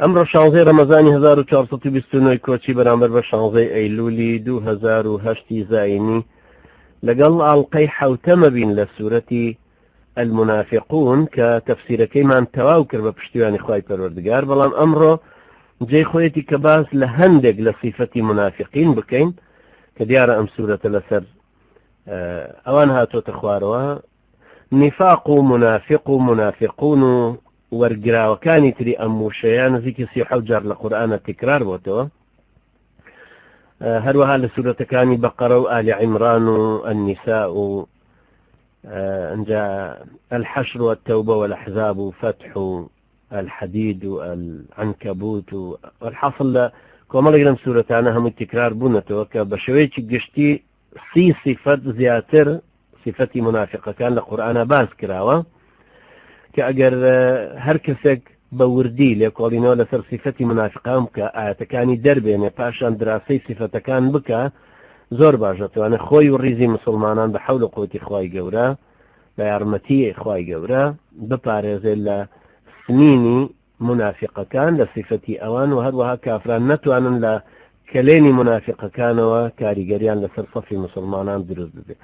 ئەمڕۆ 16 ڕەمەزانی 1429 کۆچی بەرامبەر بە 16 ئەیلولی 2008 زاینی لەگەڵ ئاڵلقەی حوتەمە بین لە سوورەتی المنافقون کە تەفسیرەکەیمان تەواو کرد بە پشتیوانی خوای پەروەردگار، بەڵام ئەمڕۆ جێی خۆیەتی کە باس لە هەندێک لە صیفەتی منافقین بکەین کە دیارە ئەم سوورەتە لەسەر ئەوان هاتۆتە خوارەوە. نفاق و منافق و منافقون و وەرگراوەکانی تری ئەم وشەیان نزیکی 37 جار لە قورئانە تکرار بۆتەوە، هەروەها لە سوورەتەکانی بەقەرە و ئالی عیمران و النساء و انجا الحشر والتوبة والأحزاب وفتح الحديد والعنكبوت والحاصل كما لقينا سورة أنا هم التكرار بونته كبشويش قشتي سي صفة زياتر صفتي منافقة كان لقرآن باز كراوة كأجر هركسك بوردي ليقولينه لسر صفتي منافقة كأعتكاني درب يعني باشان دراسي صفة كان بك زۆر باشە توانێت خۆی و ڕیزی مسلمانان بە حەول و قوتی خوای گەورە بە یارمەتی خوای گەورە بپارێزێت لە سنینی منافقەکان لە صفەتی ئەوان و هەروەها کافران نەتوانن لە کلێنی منافقەکانەوە کاریگەریان لەسەر سەفی مسلمانان دروست ببێت.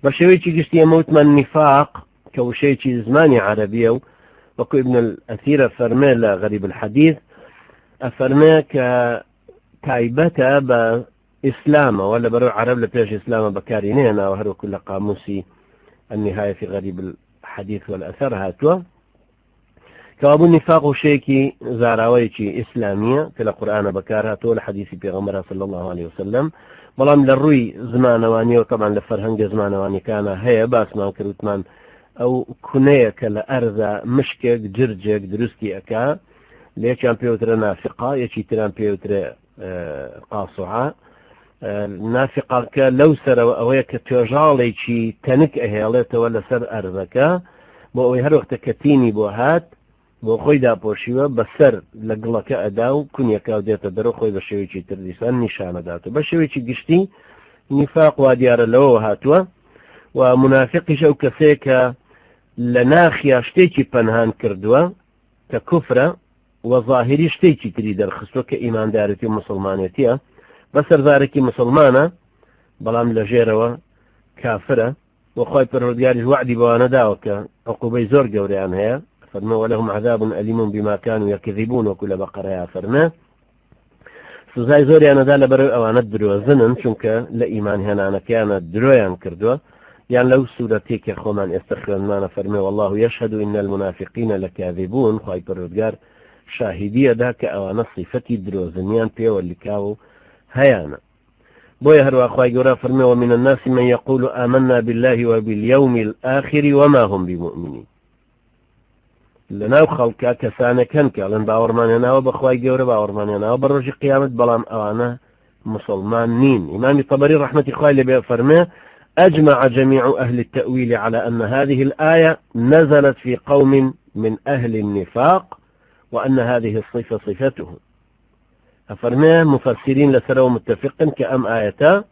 بە شێوەیەکی گشتی ئەمە وتمان نفاق کە وشەیەکی زمانی عەرەبیە و وەکو ابن الأثير فەرمێ لە غەریب الحەدیث ئەفەرمێ کە تایبەتە بە إسلام ولا برو عرب لبيش إسلام بكارينين أو هرو كل قاموسي النهاية في غريب الحديث والأثر هاتوا كابو النفاق شيكي زاراويكي إسلامية في القرآن بكار هاتوا الحديث بيغمرها صلى الله عليه وسلم بلام للروي زمانواني وطبعا لفرهنج زمانواني كان هي باس ما كروتمان أو كنيك لأرض مشكك جرجك درستي أكا ليش عم بيوتر نافقة يشي تران بيوتر قاصعة نافقة لو سر أويك تجاليشي تنك أهالته ولا سر أرضك بو هر وقت كتيني بوهات بو خويدا بوشيوه بسر لقلك أداو كن يكاو ديتا درو خوي بشويشي ترديسان نشان داتو بشويشي قشتي نفاق وديار لو هاتوا ومنافقش أو كسيك لناخيا شتيكي پنهان كردوا ككفرة وظاهري شتيكي تريد الخصوة كإيمان دارتي ومسلمانيتي بسر ذلك مسلمانة بلام لجيروا كافرة وخوي پروردگارش وعدي بوانا داوك عقوبي زور قوريان هيا فرما ولهم عذاب أليم بما كانوا يكذبون وكل بقرة فرما سزاي زوري أنا دا لبرو أوانا دروا زنن چونك لإيمان هنا كانت درويان كردوا يعني لو سورتيك يا خومان استخدم معنا فرما والله يشهد إن المنافقين لكاذبون خوي پروردگار شاهدية داك أوانا صفتي دروا زنيان بيو اللي كاو هيانا بويا هروا أخوة جورا فرمي ومن الناس من يقول آمنا بالله وباليوم الآخر وما هم بمؤمنين لنا خلقا كسانا كنك لأن باورمانينا وبأخوة جورا باورمانينا وبالرجي قيامة بلام أوانا مسلمان نين إمام الطبري رحمة الله اللي فرمي أجمع جميع أهل التأويل على أن هذه الآية نزلت في قوم من أهل النفاق وأن هذه الصفة صفتهم. أفرمي مفسرين لسروا متفقا كأم آيتا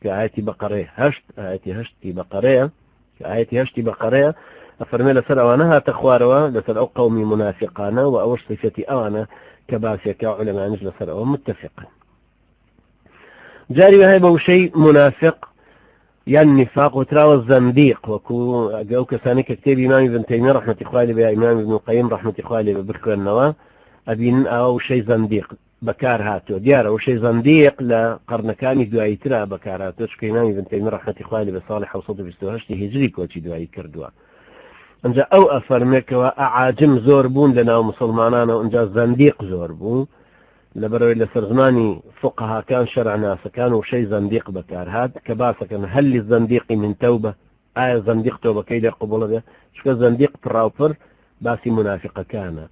كآية بقرية هشت آية هشتي بقرية كآية هشتي بقرية أفرمي لسروا أنها تخواروا لسروا قومي منافقانا وأوش صفتي أوانا كباسيا كعلماء نجل سروا متفقا جاري وهي شيء منافق يعني نفاق وتراوى الزنديق وكو أو كسانك كتاب إمام ابن تيمية رحمة إخوالي بها إمام ابن القيم رحمة إخوالي ببكر النواة أبين أو شيء زنديق بكار هاتو ديارة وشي زنديق لقرنكاني دوائي ترى بكار هاتو شكينامي ابن تيمية رحمة إخوالي بصالح وصوت بستوهشتي هجريك وشي دوائي كردوا انجا او افرمك واعاجم زوربون لنا ومسلمانانا وانجا زنديق زوربون لبروي لسرزماني فقها كان شرع ناس كانوا شي زنديق بكار هاد كباسا كان هل للزنديق من توبة زنديق توبة كيدا قبول بها شكا زنديق تراوبر باسي منافقة كان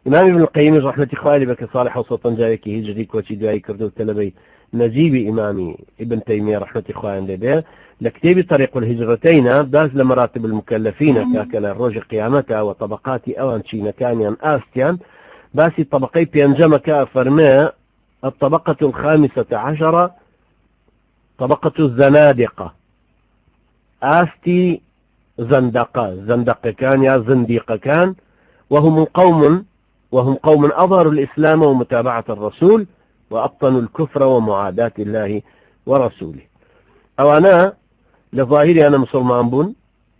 إمام ابن القيم رحمة إخوالي بك صالح وصوتا جايكي هجريك وشي دعاي كردو تلبي نجيب إمامي ابن تيمية رحمة إخوالي لبيه لكتاب طريق الهجرتين داز لمراتب المكلفين كاكلا روج قيامتها وطبقات أوان شين كانيان آستيان باسي طبقي بينجمك فرماء الطبقة الخامسة عشرة طبقة الزنادقة آستي زندقة كان يا زنديقة كان وهم قوم وهم قوم أظهروا الإسلام ومتابعة الرسول وأبطنوا الكفر ومعاداة الله ورسوله. أو أنا لظاهري أنا مسلمان بون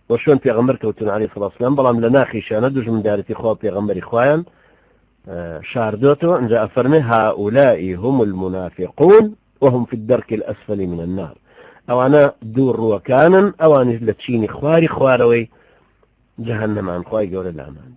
وشون في غمر كوتون عليه الصلاة والسلام بلام لناخي شاندوج من دارتي خواب في غمر إخوان شاردوتو أن جاء فرمي هؤلاء هم المنافقون وهم في الدرك الأسفل من النار. أو أنا دور وكانا أو أنا لتشيني خواري خواروي جهنم عن خواي قول الأمان.